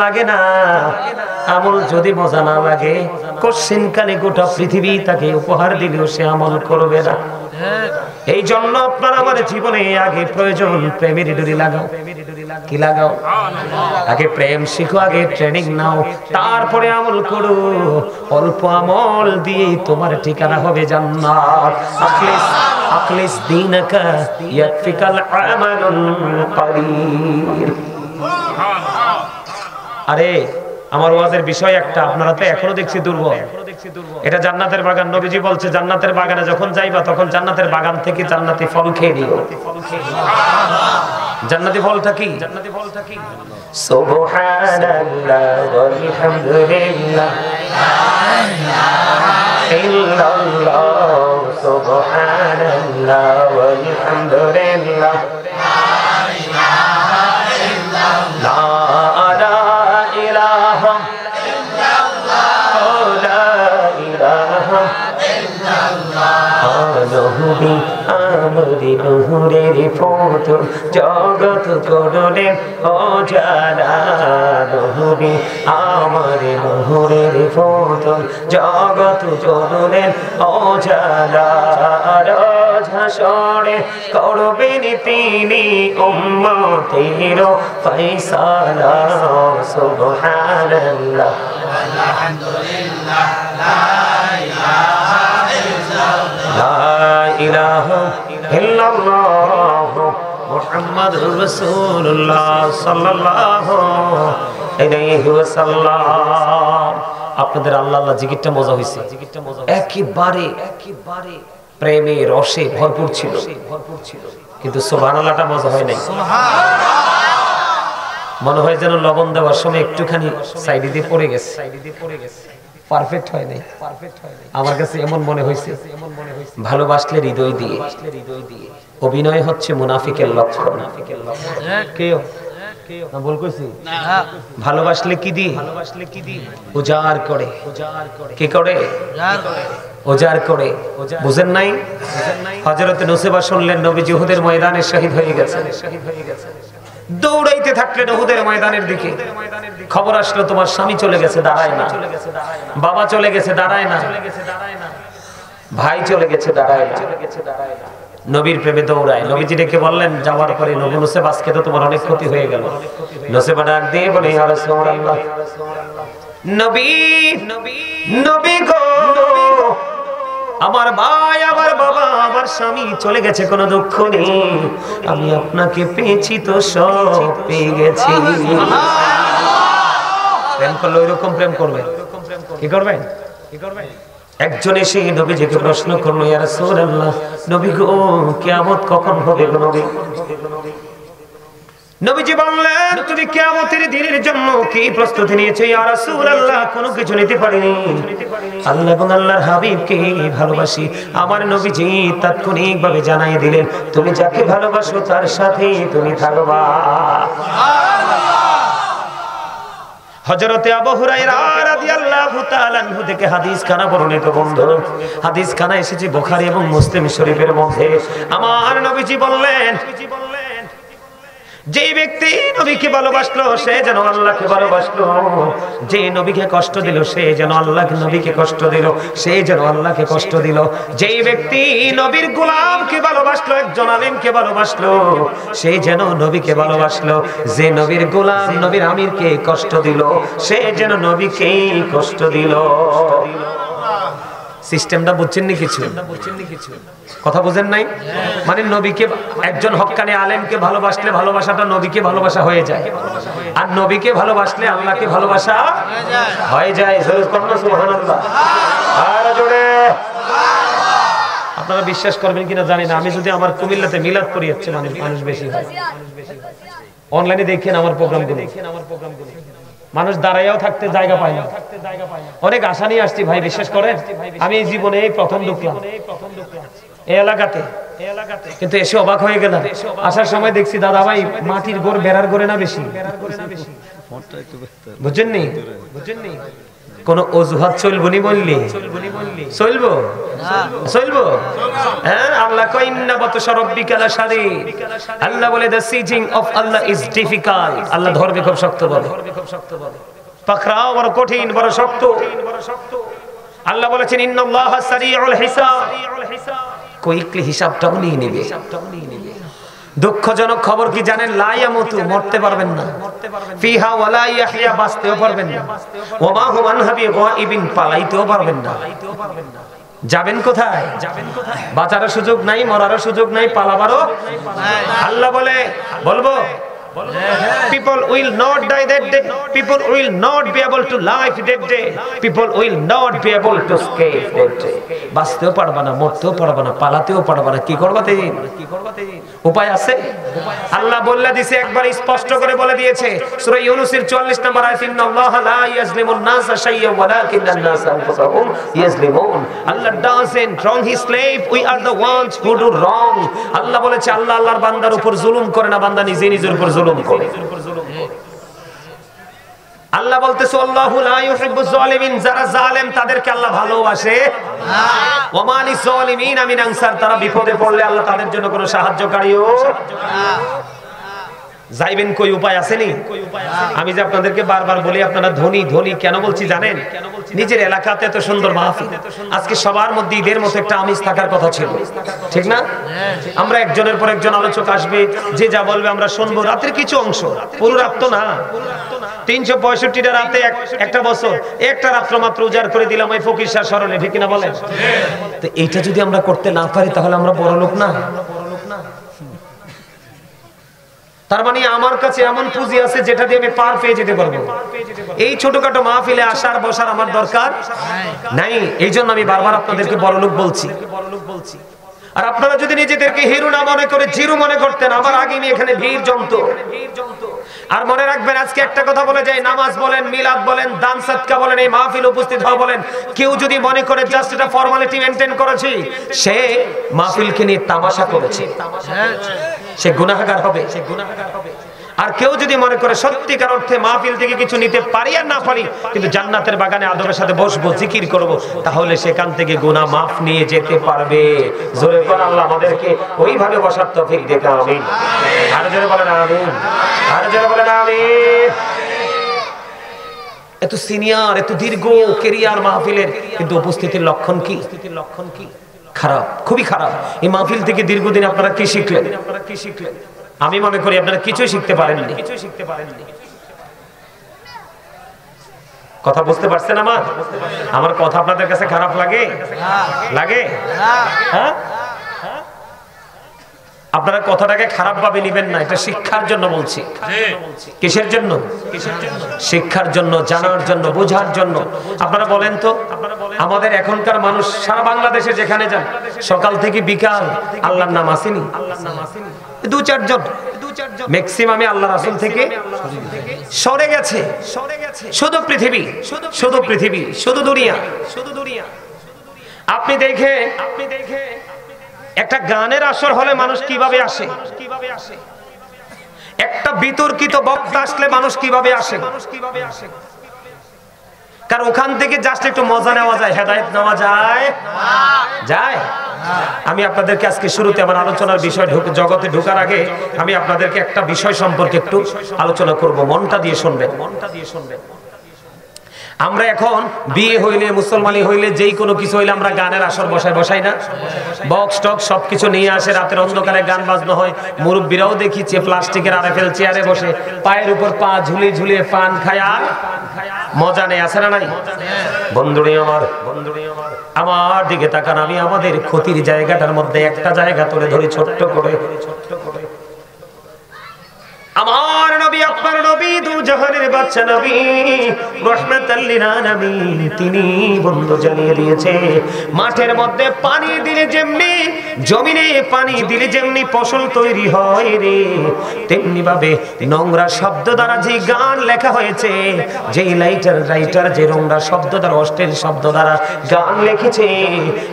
লাগে না, আমল যদি মজা না লাগে, কোশ্চেন কালে গোটা পৃথিবী তাকে উপহার দিলেও সে আমল করবে না। এই জন্য আপনার আমার জীবনে আগে প্রয়োজন প্রেমের ডুরি লাগাও। কি লাগাও? আগে প্রেম শিখো, আগে ট্রেনিং নাও, তারপরে আমল করো। অল্প আমল দিয়ে তোমার ঠিকানা হবে জান্নাত। আখলিস দীনাকা ইয়াকফিকাল আমালুল কলিল। আরে আমার ওয়াজের বিষয় একটা, আপনারা তো এখনো দেখছি দুর্বল। এটা জান্নাতের বাগান। নবীজি বলছে জান্নাতের বাগানে যখন যাইবা তখন জান্নাতের বাগান থেকে জান্নাতি ফল খেয়ে নিও। জান্নাতি ফলটা কি? সুবহানাল্লাহ ওয়ালহামদুলিল্লাহ ইল্লাল্লাহ, সুবহানাল্লাহ ওয়ালহামদুলিল্লাহ লা ইলাহা নহবি আমরি নহরের ফোটন জগৎ করলেন অজানা। নহবি আমরি নহরের ফোটন জগৎ করলেন অজানা। হাসরে করবেন তিনি উম্মতের ফয়সালা। সুবহানাল্লাহ আলহামদুলিল্লাহ লা ইলাহা ইল্লাল্লাহ মুহাম্মাদুর রাসূলুল্লাহ সাল্লাল্লাহু আলাইহি ওয়াসাল্লাম। আপনাদের আল্লাহ আল্লাহ জিকিরটা মজা হইছে, একেবারে প্রেমে রসে ভরপুর ছিল, কিন্তু সুবহানাল্লাহটা মজা হয় নাই। মনে হয় যেন লবণ দেওয়ার সময় একটুখানি সাইডে দিয়ে পড়ে গেছে, পারফেক্ট হয় নাই। আমার কাছে এমন মনে হয়েছে, ভালোবাসলে হৃদয় দিয়ে। অভিনয় হচ্ছে মুনাফিকের লক্ষণ। ভালোবাসলে কি দিয়ে? উজাড় করে। কি করে? উজাড় করে। বুঝেন নাই? হযরত নুসেবা শুনলেন নবীজি উহুদের ময়দানে শহীদ হয়ে গেছেন। দৌড়াইতে থাকলেন উহুদের ময়দানের দিকে। খবর আসলো তোমার স্বামী চলে গেছে, দাঁড়ায় না। বাবা চলে গেছে, দাঁড়ায় না। ভাই চলে গেছে, দাঁড়ায় না। নবীর প্রেমে দৌড়ায়। নবীজি ডেকে বললেন যাওয়ার পরে, নবী নুসেবা আজকে তো তোমার অনেক ক্ষতি হয়ে গেল। নুসেবা ডাক দিয়ে বলে ইয়া রাসূলুল্লাহ, নবী নবী গো, আমার ভাই, আমার বাবা, আমার স্বামী চলে গেছে, কোনো দুঃখ নেই। আমি আপনাকে পেয়েছি তো সব পেয়ে গেছি। প্রেম করলে ওইরকম প্রেম করবে। কি করবেন? একজন এসে নবীজিকে প্রশ্ন করলো, ইয়া রাসূলুল্লাহ, নবী গো কিয়ামত কখন হবে গো নবী? নবীজি বললেন তুমি কিয়ামতের দিনের জন্য কি প্রস্তুতি নিয়েছো? ইয়া রাসূলুল্লাহ, কোনো কিছু নিতে পারিনি। আল্লাহ এবং আল্লাহর হাবিবকে ভালোবাসি। আমার নবীজি তাৎক্ষণিকভাবে জানাই দিলেন তুমি যাকে ভালোবাসো তার সাথে তুমি থাকবা। হযরতে আবু হুরায়রা রাদিয়াল্লাহু তাআলা আনহু থেকে হাদিস খানা বর্ণিত। বন্ধু, হাদিস খানা এসেছে বুখারী এবং মুসলিম শরীফের মধ্যে। আমার নবীজি বললেন যে ব্যক্তি নবীকে ভালোবাসলো সে যেন আল্লাহকে ভালোবাসলো, যে নবীকে কষ্ট দিল সে যেন আল্লাহকে নবীকে কষ্ট দিল, সে যেন আল্লাহকে কষ্ট দিল। যে ব্যক্তি নবীর গোলামকে ভালোবাসলো, একজন আলেমকে ভালোবাসলো, সে যেন নবীকে ভালোবাসলো। যে নবীর গোলাম নবীর আমিরকে কষ্ট দিল সে যেন নবীকেই কষ্ট দিল। সিস্টেমটা বুঝছেন নি? কিছু কথা বুঝেন নাই? মানে নবীকে, একজন হক্কানি আলেমকে ভালোবাসলে ভালোবাসাটা নবীকে ভালোবাসা হয়ে যায়, আর নবীকে ভালোবাসলে আল্লাহকে ভালোবাসা হয়ে যায়। সুবহানাল্লাহ। আর জোরে আপনারা বিশ্বাস করবেন কিনা জানি না, আমি যদি আমার কুমিল্লাতে মিলাদ করি হচ্ছে মানুষ বেশি হয়। অনলাইনে দেখেন আমার প্রোগ্রামগুলো, মানুষ দাঁড়াইয়াও থাকতে জায়গা পায় না। অনেক আশা নিয়ে আসছি ভাই, বিশ্বাস করেন আমি এই জীবনে এই প্রথম ঢুকলাম এই এলাকাতে, কিন্তু এসে অবাক হয়ে গেলাম। আসার সময় দেখছি দাদা ভাই মাটির ঘর বেড়ার ঘরে না বেশি, বুঝেননি? কোন অজুহাত চলবো নি বললি চলবো? চলবো? হ্যাঁ, আল্লাহ কয় ইন্না বাতশা রাব্বিকা লাশাদীদ। আল্লাহ বলে the sieging of Allah is difficult। আল্লাহ ধরবে খুব শক্ত ভাবে, পাকড়াও বড় কঠিন, বড় শক্ত। আল্লাহ বলেছেন ইন্নাল্লাহা সারিউল হিসাব, কুইকলি হিসাবটাও নিয়ে নেবে। দুঃখজনক খবর কি জানেন? লা ইয়ামুতু, মরতে পারবেন না। ফিহা ওয়ালা ইয়াহইয়া, বাঁচতেও পারবেন না। ওয়া মা হুম আনহা বিগাইবিন, পালাইতেও পারবেন না। যাবেন কোথায়? বাঁচারও সুযোগ নাই, মরারও সুযোগ নাই, পালাবারও। আল্লাহ বলবো people will not die that day, people will not be able to live that day, people will not be able to escape that day। বাঁচতেও পারবা না, মরতেও পারবা না, পালাতেও পারবা না। কি করবা দিন? উপায় আছে? আল্লাহ বলে দিয়েছে, একবার স্পষ্ট করে বলে দিয়েছে সূরা ইউনূসের 44 নম্বর আয়াত, ইন্নাল্লাহা লা ইয়াজলিমুন নাসা শাইয়্যান ওয়ালাকিন্নান নাসা আনফুসাহুম ইয়াজলিমুন। Allah doesn't wrong his slave, we are the ones who do wrong। আল্লাহ বলেছে আল্লাহ আল্লাহর বান্দার উপর জুলুম করে না, বান্দা নিজে নিজের উপর জুলুম করে। আল্লাহ বলতেছে আল্লাহু লা ইউহিব্বুজ জালিমিন, যারা জালেম তাদেরকে আল্লাহ ভালোবাসে না। ওয়া মা লিজ জালিমিনা মিন আনসার, তারা বিপদে পড়লে আল্লাহ তাদের জন্য কোনো সাহায্যকারীও না। যাইবেন কই? উপায় আসেনি? আমি যে আপনাদেরকে বারবার বলি আপনারা ধনী ধনী কেন বলছি জানেন? নিজের এলাকাতে এত সুন্দর মাহফিল, আজকে সবার মধ্যে ঈদের মতো একটা আমিষ থাকার কথা ছিল, ঠিক না? আমরা একজনের পর একজন আলোচক আসবে, যে যা বলবে আমরা শুনবো। রাতের কিছু অংশ, পুরো রাত তো না। 365টা রাতে একটা বছর একটা রাত্র মাত্র উজাড় করে দিলাম ওই ফকির শাহ স্মরণে, ঠিক কিনা বলেন? তো এইটা যদি আমরা করতে না পারি তাহলে আমরা বড় লোক না। তার মানে আমার কাছে এমন পুঁজি আছে যেটা দিয়ে আমি পার পেয়ে যেতে পারবো। এই ছোটখাটো মাহফিলে আসার বসার আমার দরকার নাই। এই জন্য আমি বারবার আপনাদেরকে বড়লোক বলছি। আর আপনারা যদি নিজেদেরকে হিরো না মনে করে জিরো মনে করতেন, আমার আগে আমি এখানে ভিড় জমতো। আর মনে রাখবেন, আজকে একটা কথা বলে যায়, নামাজ বলেন, মিলাদ বলেন, দান সাদকা বলেন, এই মাহফিল উপস্থিত হওয়া বলেন, কেউ যদি মনে করে জাস্ট এটা ফর্মালিটি মেইনটেইন করেছি, সে মাহফিলকে নিয়ে তামাশা করেছে, সে গুনাহগার হবে। আর কেউ যদি মনে করে সত্যিকার অর্থে মাহফিল থেকে কিছু নিতে পারি আর না পারি, কিন্তু জান্নাতের বাগানে আদমের সাথে বসবো, জিকির করব, তাহলে সেখান থেকে গুনাহ মাফ নিয়ে যেতে পারবে। জোরে বলেন আল্লাহ আমাদেরকে ওইভাবে বসার তৌফিক দেন, আমিন। আর জোরে বলেন আমিন, আর জোরে বলেন আমিন। এত সিনিয়র, এত দীর্ঘ ক্যারিয়ার মাহফিলের, কিন্তু উপস্থিতির লক্ষণ কি? খারাপ, খুবই খারাপ। এই মাহফিল থেকে দীর্ঘদিন আপনারা কি শিখলেন? আমি মনে করি আপনারা কিছুই শিখতে পারেননি। কথা বুঝতে পারছেন? আমার কথা আপনাদের কাছে খারাপ লাগে? হ্যাঁ, আপনারা কথাটাকে খারাপ ভাবে নেবেন না। এটা শিক্ষার জন্য বলছি। কিসের জন্য? শিক্ষার জন্য, জানার জন্য, বোঝার জন্য। আপনারা বলেন তো, আমাদের এখনকার মানুষ সারা বাংলাদেশে যেখানে যান, সকাল থেকে বিকাল আল্লাহর নাম আসেনি? দু চারজন ম্যাক্সিমামে আল্লাহ রাসূল থেকে সরে গেছে। শুধু পৃথিবী, শুধু দুনিয়া। আপনি দেখে একটা গানের আসর হলে মানুষ কিভাবে আসে, একটা বিতর্কিত বক্তা আসলে মানুষ কিভাবে আসে, কারণ ওখান থেকে জাস্ট একটু মজা নেওয়া যায়, হেদায়েত নেওয়া যায়। আমি আপনাদেরকে আজকে শুরুতে আমার আলোচনার বিষয় জগতে ঢোকার আগে আমি আপনাদেরকে একটা বিষয় সম্পর্কে একটু আলোচনা করব। মনটা দিয়ে শুনবেন। আমরা এখন বিয়ে হইলে, মুসলমানি হইলে, যেই কোনো কিছু হইলে আমরা গানের আসর বসাই না? বক্স টক সবকিছু নিয়ে আসে, রাতের অন্ধকারে গান বাজনো হয়। মুরব্বীরাও দেখি প্লাস্টিকের আরএফএল চেয়ারে বসে পায়ের উপর পা ঝুলিয়ে পান খায়, আর মজা নেই, আছে না নাই? বন্ধুরে আমার দিকে তাকান। আমি আমাদের ক্ষতির জায়গাটার মধ্যে একটা জায়গা তুলে ধরি ছোট্ট করে। আমার নবী, আপনার নবী, দু জাহানের বাদশা নবী, রাহমাতাল লিল আলামিন, তিনি বন্ধু জানিয়ে দিয়েছে, মাঠের মধ্যে পানি দিলে যেমনি, জমিনে পানি দিলে যেমনি ফসল তৈরি হয় রে, তেমনি ভাবে নোংরা শব্দ দ্বারা যে গান লেখা হয়েছে, যেই রাইটার যে নোংরা শব্দ দ্বারা, অশ্লীল শব্দ দ্বারা গান লিখেছে,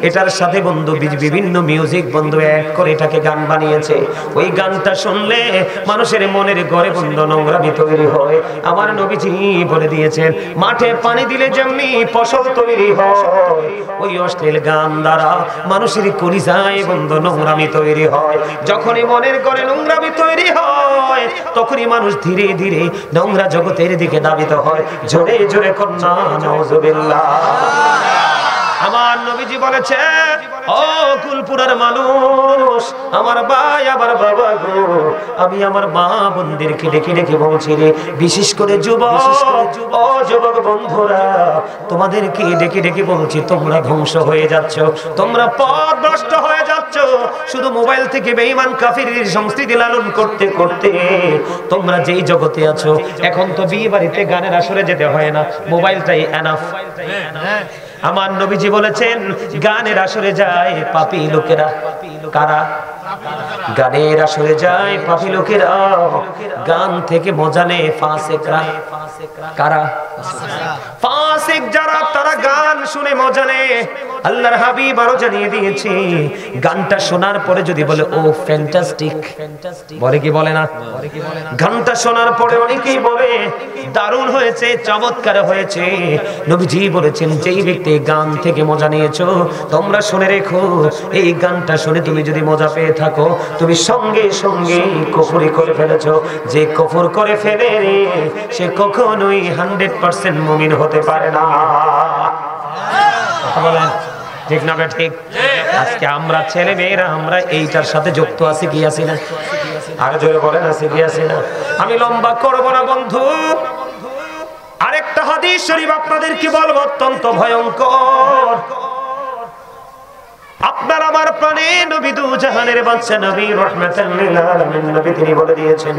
এটার সাথে বন্ধু বিভিন্ন মিউজিক বন্ধু অ্যাড করে এটাকে গান বানিয়েছে। ওই গানটা শুনলে মানুষের মনের ঘরে বন্ধু নোংরামি তৈরি তৈরি হয়। আমার নবীজি বলে দিয়েছেন মাঠে পানি দিলে যেমনি ফসল তৈরি হয়, ওই অশ্লীল গান দ্বারা মানুষের কলিজায় বন্ধু নোংরামি তৈরি হয়। যখনই মনের করে নোংরামি তৈরি হয়, তখনই মানুষ ধীরে ধীরে নোংরা জগতের দিকে ধাবিত হয়। জোরে জোরে কন্যা নাউজুবিল্লাহ। আমার নবীজি বলেছে, ও কুলপুরার মানুষ, আমার ভাই আমার বাবা গো, আমি আমার মা বোনদেরকে ডেকে ডেকে বলছি রে, বিশেষ করে যুবক ও যুবক বন্ধুরা, তোমাদেরকে ডেকে ডেকে বলছি, তোমরা ধ্বংস হয়ে যাচ্ছ, তোমরা পথভ্রষ্ট হয়ে যাচ্ছ। শুধু মোবাইল থেকে বেঈমান কাফিরের সংস্কৃতি লালন করতে করতে তোমরা যেই জগতে আছো, এখন তো বিয়ে বাড়িতে গানের আসরে যেতে হয় না, মোবাইলটাই এনাফ। আমার নবীজি বলেছেন গানের আসরে যায় পাপী লোকেরা। কারা? গানের আসরে যায় পাপী লোকেরা, গান থেকে মজা নেয় ফাসিকরা। কারা? ফাসিক যারা, তারা গান শুনে মজা নেয়। আল্লাহর হাবিব আরো জানিয়ে দিয়েছে, গানটা শোনার পরে যদি বলে ও ফ্যান্টাস্টিক, বলে কি বলে না? গানটা শোনার পরে অনেকেই বলে দারুণ হয়েছে, চমৎকার হয়েছে। নবীজি বলেছেন যেই ব্যক্তি গান থেকে মজা নিয়েছো, তোমরা শুনে রেখো, এই গানটা শুনে তুমি যদি মজা পেয়ে থাকো, তুমি সঙ্গে সঙ্গে কুফরি করে ফেলেছো। যে কুফর করে ফেলে রে, সে কখনোই 100% মুমিন হতে পারে না। বলেন ঠিক না ঠিক? আজকে আমরা ছেলে মেয়েরা আমরা এইটার সাথে যুক্ত আছি কি আছি না? আর জোরে বলেন আছি কি আছি না? আমি লম্বা করব না বন্ধু, আরেকটা হাদিস শরীফ আপনাদেরকে বলবো, অত্যন্ত ভয়ঙ্কর। আপনার আমার প্রাণে নবী, দু জাহানের বাদশা নবী, রাহমাতাল লিল আলামিন নবী, তিনি বলে দিয়েছেন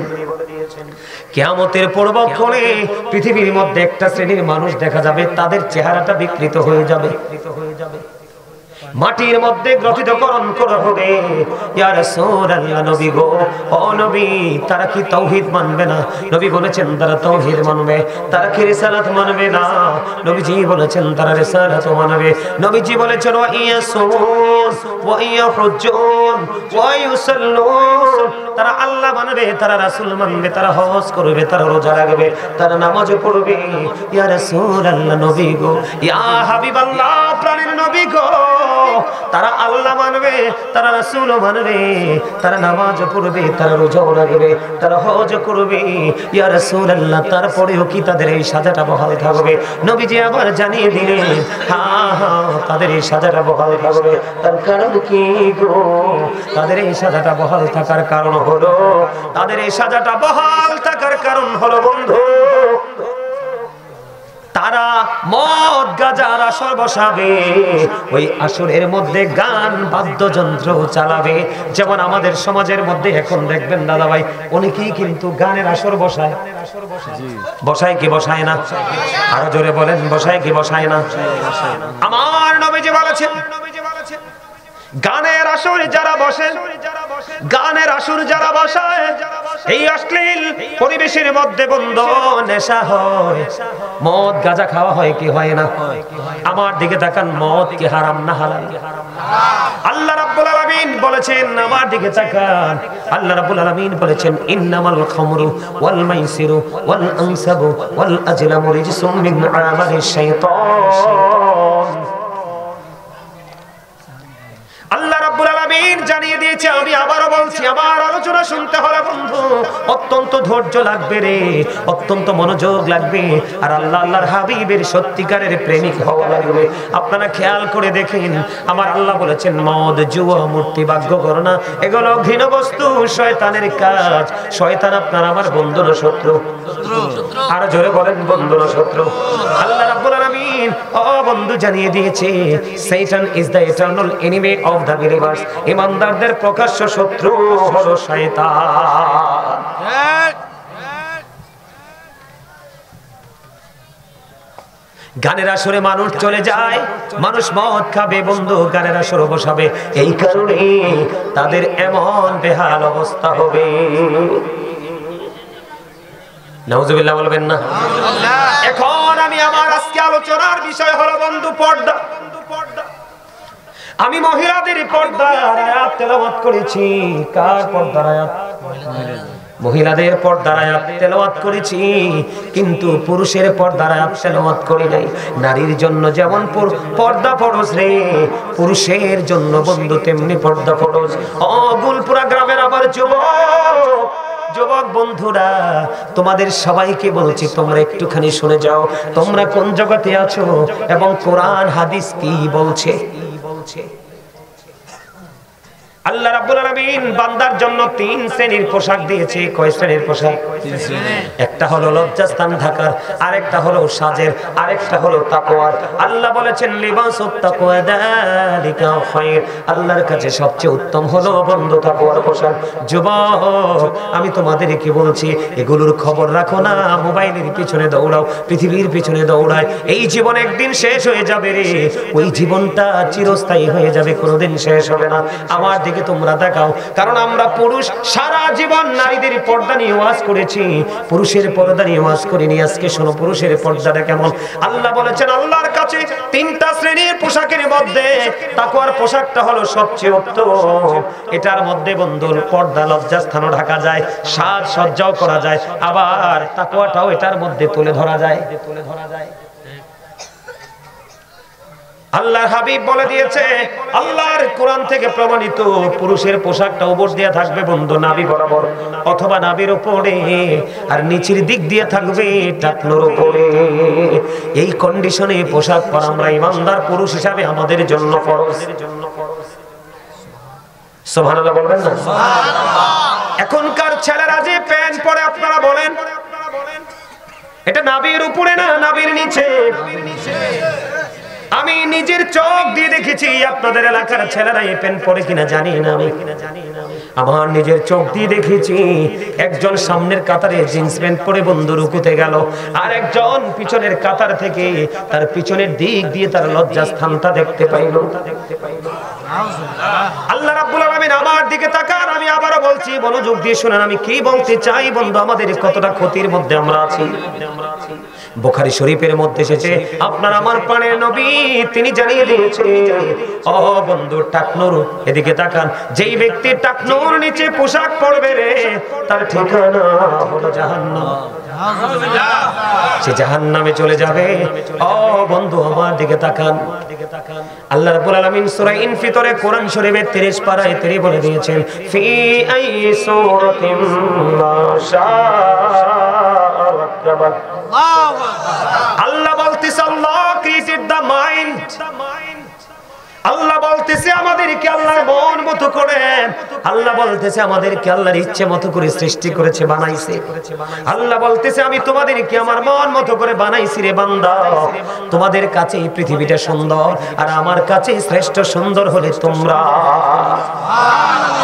কিয়ামতের পূর্বক্ষণে পৃথিবীর মধ্যে একটা শ্রেণীর মানুষ দেখা যাবে, তাদের চেহারাটা বিকৃত হয়ে যাবে, মাটির মধ্যে গ্রথিতকরণ করা হবে। ইয়া রাসূলুল্লাহ, নবী গো, ও নবী, তারা কি তাওহীদ মানবে না? নবী বলেছেন তারা তাওহীদ মানবে। তারা কি রিসালাত মানবে না? নবীজি বলেছেন তারা রিসালাত মানবে। নবীজি বলেছেন ওয়া ইয়াসুন ওয়া ইয়াহুজ্জুন ওয়া ইউসাল্লুন, তারা আল্লাহ মানবে, তারা রাসূল মানবে, তারা হজ করবে, তারা রোজা রাখবে, তারা নামাজ পড়বে। ইয়া রাসূলুল্লাহ, নবী গো, ইয়া হাবিবাল্লাহ, প্রাণের নবী গো, তারা আল্লাহ মানবে, তারা রাসূল মানবে, তারা নামাজ পড়বে, তারা রোজা রাখবে, তারা হজ করবে। ইয়া রাসূলুল্লাহ, তারপরেও কি তাদের এই সাজাটা বহাল থাকবে? নবীজি আবার জানিয়ে দিলেন, হ্যাঁ হ্যাঁ, তাদের এই সাজাটা বহাল থাকবে। তার কারণ কি গো? তাদের এই সাজাটা বহাল থাকার কারণ হলো, তাদের এই সাজাটা বহাল থাকার কারণ হলো বন্ধু, তারা মদ গাঁজার আসর বসাবে, ওই আসরের মধ্যে গান বাদ্যযন্ত্র চালাবে। যেমন আমাদের সমাজের মধ্যে এখন দেখবেন দাদা ভাই, অনেকেই কিন্তু গানের আসর বসায়। বসায় কি বসায় না? আরো জোরে বলেন, বসায় কি বসায় না? আমার নবীজি বলেছেন গানের আসর যারা বসে, গানের আসর যারা বসায়, এই অশ্লীল পরিবেশের মধ্যে বন্ধ নেশা হয়, মদ গাঁজা খাওয়া হয় কি হয় না? আমার দিকে তাকান, মদ কি হারাম না হালাল? আল্লাহ রাব্বুল আলামিন বলেছেন, আমার দিকে তাকান, আল্লাহ রাব্বুল আলামিন বলেছেন ইন্নামাল খামরু ওয়াল মাইসিরু ওয়াল আনসাবু ওয়াল আজলামু রিজসুম মিন আমালিশ শাইতান। আল্লাহ রাব্বুল আলামিন জানিয়ে দিয়েছে, আমি আবারো বলছি, আমার আলোচনা শুনতে হলে বন্ধু অত্যন্ত ধৈর্য লাগবে রে, অত্যন্ত মনোযোগ লাগবে, আর আল্লাহ আল্লাহর হাবিবের সত্যিকারের প্রেমিক হওয়া লাগবে। আপনারা খেয়াল করে দেখেন, আমার আল্লাহ বলেছেন মদ, জুয়া, মূর্তি, বাগ্য গণনা, এগুলো ঘৃণ বস্তু, শয়তানের কাজ। শয়তান আপনার আমার বন্ধু না শত্রু? আর জোরে বলেন, বন্ধু না শত্রু? আল্লাহ রাব্বুল আলামিন ও বন্ধু জানিয়ে দিয়েছে, শয়তান is the eternal enemy of the believers. ইমানদারদের প্রকাশ্য শত্রু হলো শয়তান। গানের আসরে মানুষ চলে যায়, মানুষ মদ খাবে বন্ধু, গানের আসর বসাবে, এই কারণে তাদের এমন বেহাল অবস্থা হবে। নাউজুবিল্লাহ বলবেন না? এখন আমি আমার আজকে আলোচনার বিষয় হলো বন্ধু পর্দা। আমি মহিলাদের পর্দার আয়াত তেলাওয়াত করেছি। কার পর্দার আয়াত? মহিলাদের পর্দার আয়াত তেলাওয়াত করেছি, কিন্তু পুরুষের পর্দার আয়াত তেলাওয়াত করি নাই। নারীর জন্য যেমন পর্দা ফরজ রে, পুরুষের জন্য বন্ধু তেমনি পর্দা ফরজ। গুলপুরা গ্রামের আবার যুবক বন্ধুরা, তোমাদের সবাইকে বলছি, তোমরা একটুখানি শুনে যাও, তোমরা কোন জগতে আছো এবং কোরআন হাদিস কি বলছে। আল্লাহ রাব্বুল আলামিন বান্দার জন্য 3 শ্রেণীর পোশাক দিয়েছে। কয় শ্রেণীর পোশাক? 3 শ্রেণী। একটা হলো লজ্জাস্থান ঢাকার, আরেকটা হলো সাজের, আরেকটা হলো তাকওয়ার। আল্লাহ বলেছেন লিবাসুত তাকওয়া যালিকা খায়র, আল্লাহর কাছে সবচেয়ে উত্তম হলো বন্ধু তাকওয়ার পোশাক। যুবক, আমি তোমাদেরকে বলছি, এগুলোর খবর রাখো না, মোবাইলের পিছনে দৌড়াও, পৃথিবীর পিছনে দৌড়ায়। এই জীবন একদিন শেষ হয়ে যাবে রে, ওই জীবনটা চিরস্থায়ী হয়ে যাবে, কোনোদিন শেষ হবে না। আমার দিকে তোমরা দেখাও, কারণ আমরা পুরুষ সারা জীবন নারীদের পর্দা নিয়ে ওয়াজ করেছি, পুরুষের পর্দা নিয়ে ওয়াজ করিনি। আজকে শোনো পুরুষের পর্দাটা কেমন। আল্লাহ বলেছেন আল্লাহর কাছে 3টা শ্রেণীর পোশাকের মধ্যে তাকওয়ার পোশাকটা হলো সবচেয়ে উত্তম। এটার মধ্যে বন্ধুর পর্দা লজ্জাস্থানও ঢাকা যায়, সাজ সজ্জাও করা যায়, আবার তাকওয়াটাও এটার মধ্যে তুলে ধরা যায়। আল্লাহর হাবিব বলে দিয়েছে, আল্লাহর কোরআন থেকে প্রমাণিত, পুরুষের পোশাকটা উপর দিয়ে থাকবে বন্ধু নাভি বরাবর অথবা নাভির উপরে, আর নিচের দিক দিয়ে থাকবে টাকনোর উপরে। এই কন্ডিশনে পোশাক পরা আমরা ইমানদার পুরুষ হিসাবে আমাদের জন্য ফরজ। সুবহানাল্লাহ বলবেন না? সুবহানাল্লাহ। এখনকার ছেলেরা যে প্যান্ট পরে, আপনারা বলেন এটা নাভির উপরে না নাভির নিচে? আমি নিজের চোখ দিয়ে দেখেছি, আপনাদের এলাকার ছেলেরা এই প্যান্ট পরে কিনা জানি না, আমি আমার নিজের চোখ দিয়ে দেখেছি। একজন সামনের কাতারে জিন্স প্যান্ট পরে বন্ধু রুকুতে গেল, আর একজন পিছনের কাতার থেকে তার পিছনের দিক দিয়ে তার লজ্জাস্থানটা দেখতে পাইল। আল্লাহ রাব্বুল আলামিন আমার দিকে তাকান, আমি আবারও বলছি, মনোযোগ দিয়ে শুনেন আমি কি বলতে চাই বন্ধু। আমাদের কতটা ক্ষতির মধ্যে আমরা আছি। বুখারী শরীফের মধ্যে এসেছে, আপনার আমার প্রাণের নবী তিনি জানিয়ে দিয়েছেন, ও বন্ধু টাকনুর এদিকে তাকান, যেই ব্যক্তি টাকনুর নিচে পোশাক পরবে রে, তার ঠিকানা হলো জাহান্নাম। সে জাহান্নামে চলে যাবে। ও বন্ধু আমার দিকে তাকান। আল্লাহ রাব্বুল আলামিন সূরা ইনফিতরে কোরআন শরীফের 30 পারায় তিনি বলে দিয়েছেন, ফি আই সূরাতিন মাশা রাক্কাবা। আল্লাহ বলতেছে, আল্লাহ ক্রিয়েটেড দ্য মাইন্ড। আল্লাহ বলতেছে আমাদেরকে আল্লাহর মন মতো করে, আল্লাহ বলতেছে আমাদেরকে আল্লাহর ইচ্ছে মতো করে সৃষ্টি করেছে, বানাইছে। আল্লাহ বলতেছে আমি তোমাদেরকে আমার মন মতো করে বানাইছি রে বান্দা। তোমাদের কাছে এই পৃথিবীটা সুন্দর, আর আমার কাছে শ্রেষ্ঠ সুন্দর হলে তোমরা।